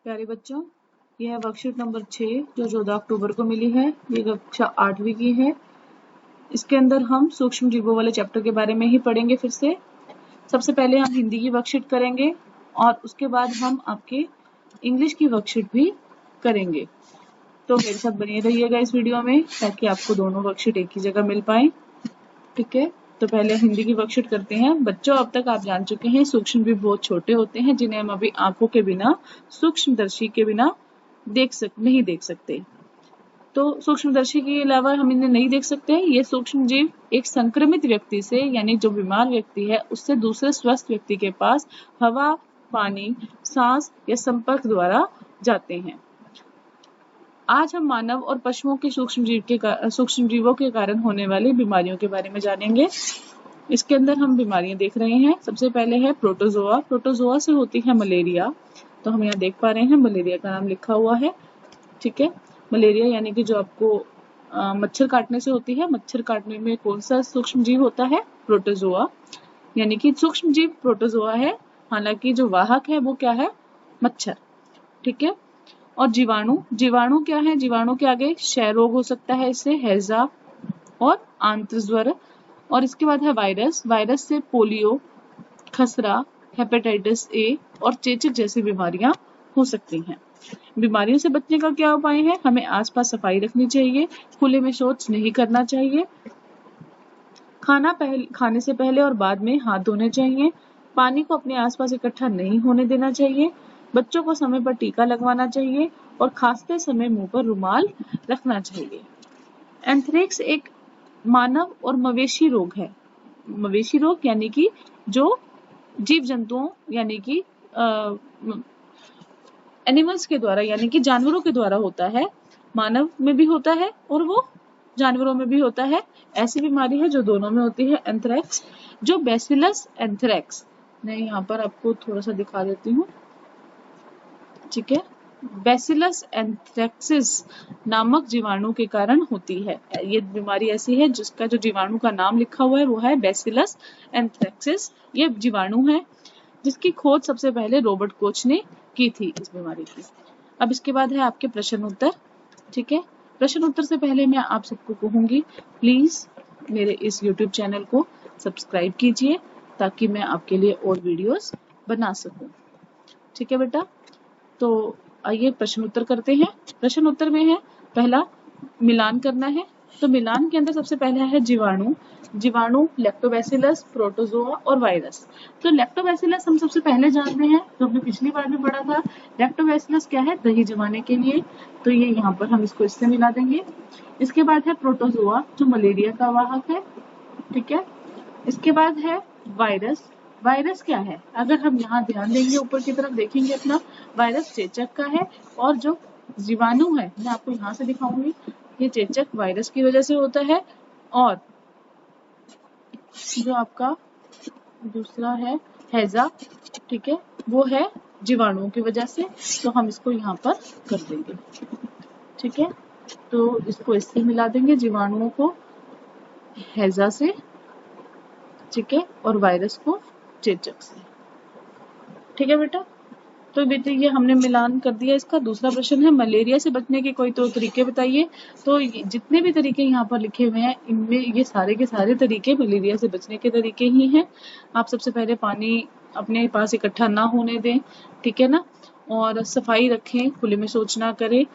प्यारे बच्चों, यह है वर्कशीट नंबर 6 जो 14 अक्टूबर को मिली है। ये कक्षा 8वीं की है। इसके अंदर हम सूक्ष्म जीवों वाले चैप्टर के बारे में ही पढ़ेंगे। फिर से सबसे पहले हम हिंदी की वर्कशीट करेंगे और उसके बाद हम आपके इंग्लिश की वर्कशीट भी करेंगे। तो मेरे साथ बने रहिएगा इस वीडियो में ताकि आपको दोनों वर्कशीट एक ही जगह मिल पाए। ठीक है, तो पहले हिंदी की वर्कशीट करते हैं। बच्चों, अब तक आप जान चुके हैं सूक्ष्म जीव बहुत छोटे होते हैं जिन्हें हम अभी आंखों के बिना, सूक्ष्मदर्शी के बिना नहीं देख सकते। तो सूक्ष्मदर्शी के अलावा हम इन्हें नहीं देख सकते। ये सूक्ष्म जीव एक संक्रमित व्यक्ति से, यानी जो बीमार व्यक्ति है, उससे दूसरे स्वस्थ व्यक्ति के पास हवा, पानी, सांस या संपर्क द्वारा जाते हैं। आज हम मानव और पशुओं के सूक्ष्म जीवों के कारण होने वाली बीमारियों के बारे में जानेंगे। इसके अंदर हम बीमारियां देख रहे हैं। सबसे पहले है प्रोटोजोआ। प्रोटोजोआ से होती है मलेरिया। तो हम यहाँ देख पा रहे हैं मलेरिया का नाम लिखा हुआ है। ठीक है, मलेरिया यानी कि जो आपको मच्छर काटने से होती है। मच्छर काटने में कौन सा सूक्ष्म जीव होता है? प्रोटोजोआ। यानी कि सूक्ष्म जीव प्रोटोजोआ है, हालांकि जो वाहक है वो क्या है? मच्छर। ठीक है, और जीवाणु। जीवाणु क्या है? जीवाणु के आगे क्षय रोग हो सकता है, इससे हैजा और आंत्रज्वर। और इसके बाद है वायरस। वायरस से पोलियो, खसरा, हेपेटाइटिस ए और चेचक जैसी बीमारियां हो सकती हैं। बीमारियों से बचने का क्या उपाय है? हमें आसपास सफाई रखनी चाहिए, खुले में शौच नहीं करना चाहिए, खाने से पहले और बाद में हाथ धोने चाहिए, पानी को अपने आसपास इकट्ठा नहीं होने देना चाहिए, बच्चों को समय पर टीका लगवाना चाहिए और खांसते समय मुंह पर रुमाल रखना चाहिए। एंथ्रेक्स एक मानव और मवेशी रोग है। मवेशी रोग यानी कि जो जीव जंतुओं यानी कि एनिमल्स के द्वारा, यानी कि जानवरों के द्वारा होता है। मानव में भी होता है और वो जानवरों में भी होता है। ऐसी बीमारी है जो दोनों में होती है। एंथ्रेक्स, जो बैसिलस एंथ्रेक्स, मैं यहाँ पर आपको थोड़ा सा दिखा देती हूँ। ठीक है, बैसिलस एंथ्रेक्सिस नामक जीवाणु के कारण होती है। ये बीमारी ऐसी है जिसका जो जीवाणु का नाम लिखा हुआ है वो है बैसिलस एंथ्रेक्सिस। ये जीवाणु है जिसकी खोज सबसे पहले रॉबर्ट कोच ने की थी इस बीमारी की। अब इसके बाद है आपके प्रश्न उत्तर। ठीक है, प्रश्न उत्तर से पहले मैं आप सबको कहूंगी प्लीज मेरे इस YouTube चैनल को सब्सक्राइब कीजिए ताकि मैं आपके लिए और वीडियोस बना सकूं। ठीक है बेटा, तो आइए प्रश्न उत्तर करते हैं। प्रश्न उत्तर में है पहला, मिलान करना है। तो मिलान के अंदर सबसे पहला है जीवाणु। जीवाणु लैक्टोबैसिलस, प्रोटोजोआ और वायरस। तो लैक्टोबैसिलस हम सबसे पहले जानते हैं, जो हमने पिछली बार में पढ़ा था। लैक्टोबैसिलस क्या है? दही जमाने के लिए। तो ये यहाँ पर हम इसको इससे मिला देंगे। इसके बाद है प्रोटोजोआ जो मलेरिया का वाहक है। ठीक है, इसके बाद है वायरस। वायरस क्या है? अगर हम यहाँ ध्यान देंगे, ऊपर की तरफ देखेंगे अपना, वायरस चेचक का है। और जो जीवाणु है, मैं आपको यहाँ से दिखाऊंगी, ये चेचक वायरस की वजह से होता है। और जो आपका दूसरा है हैजा, ठीक है, वो है जीवाणुओं की वजह से। तो हम इसको यहाँ पर कर देंगे। ठीक है, तो इसको इससे मिला देंगे, जीवाणुओं को हैजा से, ठीक है, और वायरस को चेचक से। ठीक है बेटा, तो बेटे ये हमने मिलान कर दिया। इसका दूसरा प्रश्न है मलेरिया से बचने के कोई तो तरीके बताइए। तो जितने भी तरीके यहाँ पर लिखे हुए हैं, इनमें ये सारे के सारे तरीके मलेरिया से बचने के तरीके ही हैं। आप सबसे पहले पानी अपने पास इकट्ठा ना होने दें, ठीक है ना, और सफाई रखें, खुले में शौच ना करें।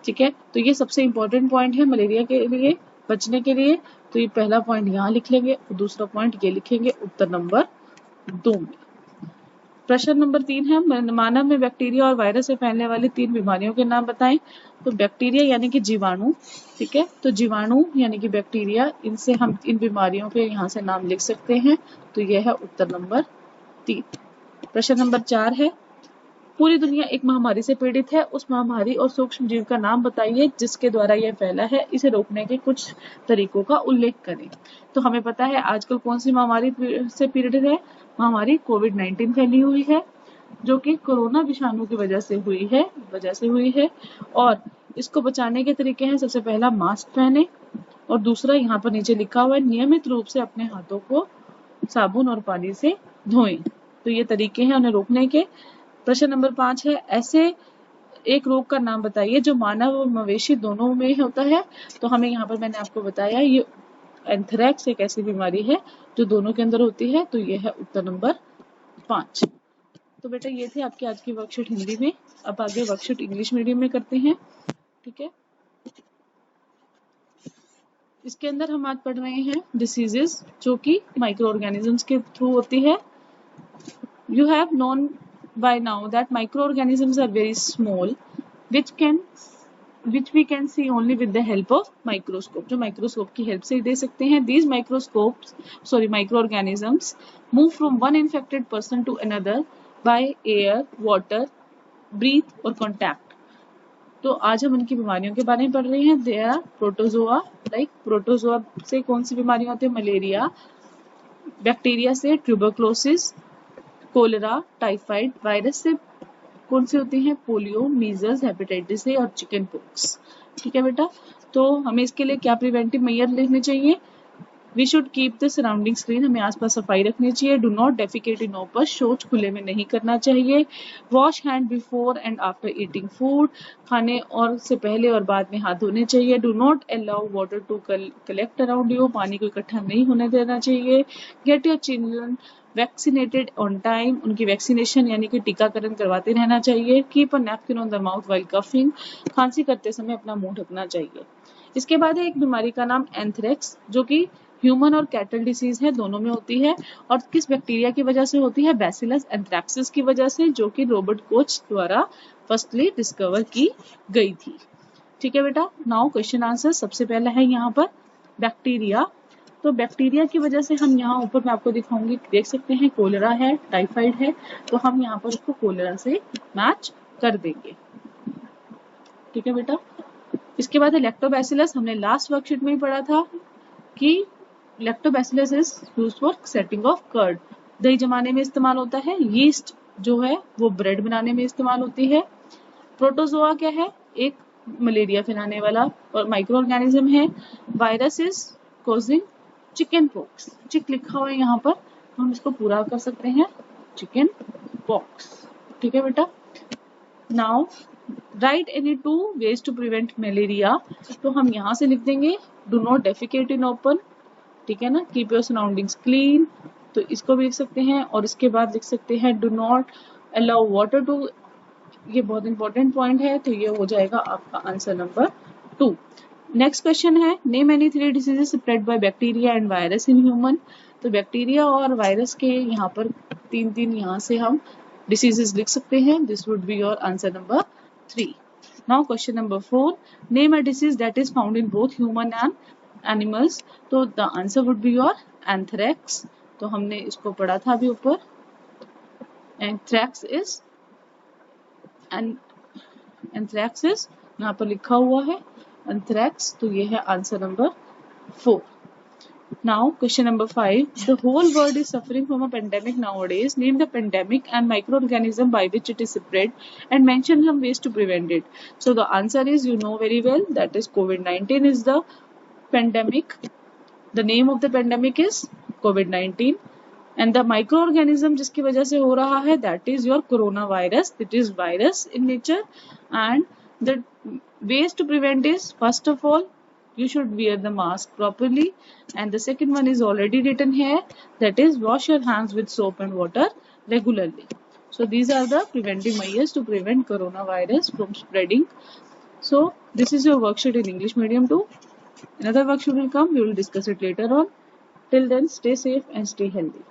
ठीक है, तो ये सबसे इम्पोर्टेंट पॉइंट है मलेरिया के लिए बचने के लिए। तो ये पहला पॉइंट यहाँ लिख लेंगे और दूसरा पॉइंट ये लिखेंगे उत्तर नंबर 2 में। प्रश्न नंबर 3 है मानव में बैक्टीरिया और वायरस से फैलने वाली 3 बीमारियों के नाम बताएं। तो बैक्टीरिया यानी कि जीवाणु, ठीक है, तो जीवाणु यानी कि बैक्टीरिया, इनसे हम इन बीमारियों के यहाँ से नाम लिख सकते हैं। तो यह है उत्तर नंबर 3। प्रश्न नंबर 4 है पूरी दुनिया एक महामारी से पीड़ित है, उस महामारी और सूक्ष्म जीव का नाम बताइए जिसके द्वारा यह फैला है, इसे रोकने के कुछ तरीकों का उल्लेख करें। तो हमें पता है आजकल कौन सी महामारी से पीड़ित है? महामारी कोविड-19 फैली हुई है, जो कि कोरोना विषाणु की वजह से हुई है। और इसको बचाने के तरीके हैं, सबसे पहला मास्क पहने, और दूसरा यहाँ पर नीचे लिखा हुआ है नियमित रूप से अपने हाथों को साबुन और पानी से धोएं। तो ये तरीके हैं उन्हें रोकने के। प्रश्न नंबर 5 है ऐसे एक रोग का नाम बताइए जो मानव और मवेशी दोनों में होता है। तो हमें यहाँ पर मैंने आपको बताया ये एंथ्रेक्स एक ऐसी बीमारी है जो दोनों के अंदर होती है। तो ये है उत्तर नंबर 5। तो बेटा ये थे आपकी आज की वर्कशीट हिंदी में। अब आगे वर्कशीट इंग्लिश मीडियम में करते हैं। ठीक है, इसके अंदर हम आज पढ़ रहे हैं डिसीजेस जो कि माइक्रो ऑर्गेनिजम्स के थ्रू होती है। You have known by now that microorganisms are very small, which we can see only with the help of microscope. जो माइक्रोस्कोप की हेल्प से दे सकते हैं। These microorganisms move from one infected person to another by air, water, breath और contact. तो आज हम उनकी बीमारियों के बारे में पढ़ रहे हैं। They are protozoa. Like protozoa से कौन सी बीमारियां होती है? मलेरिया, बैक्टीरिया से ट्यूबरक्लोसिस, कोलेरा, टाइफाइड, वायरस से कौन सी होती हैं? पोलियो, मीजल्स, हेपेटाइटिस ए और चिकन पॉक्स। ठीक है बेटा, तो हमें इसके लिए क्या प्रिवेंटिव मेजर लेने चाहिए? We should keep the surrounding clean, हमें आसपास सफाई रखनी चाहिए। Do not defecate in open, शौच खुले में नहीं करना चाहिए। Wash hand before and after eating food, खाने और से पहले और बाद में हाथ धोने चाहिए। Do not allow water to collect around you, पानी को इकट्ठा नहीं होने देना चाहिए। Get your children vaccinated on time, उनकी वैक्सीनेशन यानी कि टीकाकरण करवाते रहना चाहिए। Keep a napkin on the mouth while coughing, खांसी करते समय अपना मुंह ढकना चाहिए। इसके बाद है एक बीमारी का नाम एंथ्रेक्स जो कि ह्यूमन और कैटल डिसीज है, दोनों में होती है। और किस बैक्टीरिया की वजह से होती है? बैसिलस एंथ्रेक्सिस की वजह से, जो कि रॉबर्ट कोच द्वारा फर्स्टली डिस्कवर की गई थी। ठीक है बेटा, नाउ क्वेश्चन आंसर। सबसे पहला है यहाँ पर बैक्टीरिया। तो बैक्टीरिया की वजह से हम यहाँ ऊपर मैं आपको दिखाऊंगी, देख सकते हैं कोलेरा है, टाइफाइड है, तो हम यहाँ पर उसको कोलेरा से मैच कर देंगे। ठीक है बेटा, इसके बाद है लैक्टोबैसिलस। हमने लास्ट वर्कशीट में ही पढ़ा था कि lactobacillus is used for setting of curd, दही जमाने में इस्तेमाल होता है। यीस्ट जो है वो ब्रेड बनाने में इस्तेमाल होती है। प्रोटोजोआ क्या है? एक मलेरिया फैलाने वाला और माइक्रो ऑर्गेनिज्म है। Virus is causing chicken pox, चिक लिखा हुआ है यहाँ पर, हम इसको पूरा कर सकते हैं चिकन पॉक्स। ठीक है बेटा, now right any 2 ways to prevent malaria। तो हम यहाँ से लिख देंगे do not defecate in open, ठीक है ना, कीप योर सराउंडिंग्स क्लीन, तो इसको भी लिख सकते हैं। और इसके बाद लिख सकते हैं do not allow water to, ये बहुत इंपॉर्टेंट पॉइंट है, तो ये हो जाएगा आपका आंसर नंबर 2। नेक्स्ट क्वेश्चन है name any 3 diseases spread by bacteria and virus in human. तो बैक्टीरिया और वायरस के यहाँ पर 3 यहाँ से हम डिसीजेस लिख सकते हैं। This would be your answer number 3। Now question number 4, name a disease that is found in both human and animals. तो the answer would be your anthrax. तो हमने इसको पढ़ा था अभी ऊपर, एंथ्रेक्स इज यहाँ पर लिखा हुआ है एंथ्रेक्स, तो ये है answer number 4। Now question number 5, the whole world is suffering from a pandemic nowadays. Name the pandemic and microorganism by which it is spread and mention some ways to prevent it. So the answer is, you know very well, that is COVID-19 is the pandemic. The name of the pandemic is COVID-19 and the microorganism जिसकी वजह से हो रहा है that is your coronavirus. It is virus in nature and the ways to prevent is, first of all, you should wear the mask properly, and the second one is already written here, that is wash your hands with soap and water regularly. So these are the preventive measures to prevent coronavirus from spreading. So this is your worksheet in English medium 2. Another worksheet will come, we will discuss it later on. Till then, stay safe and stay healthy.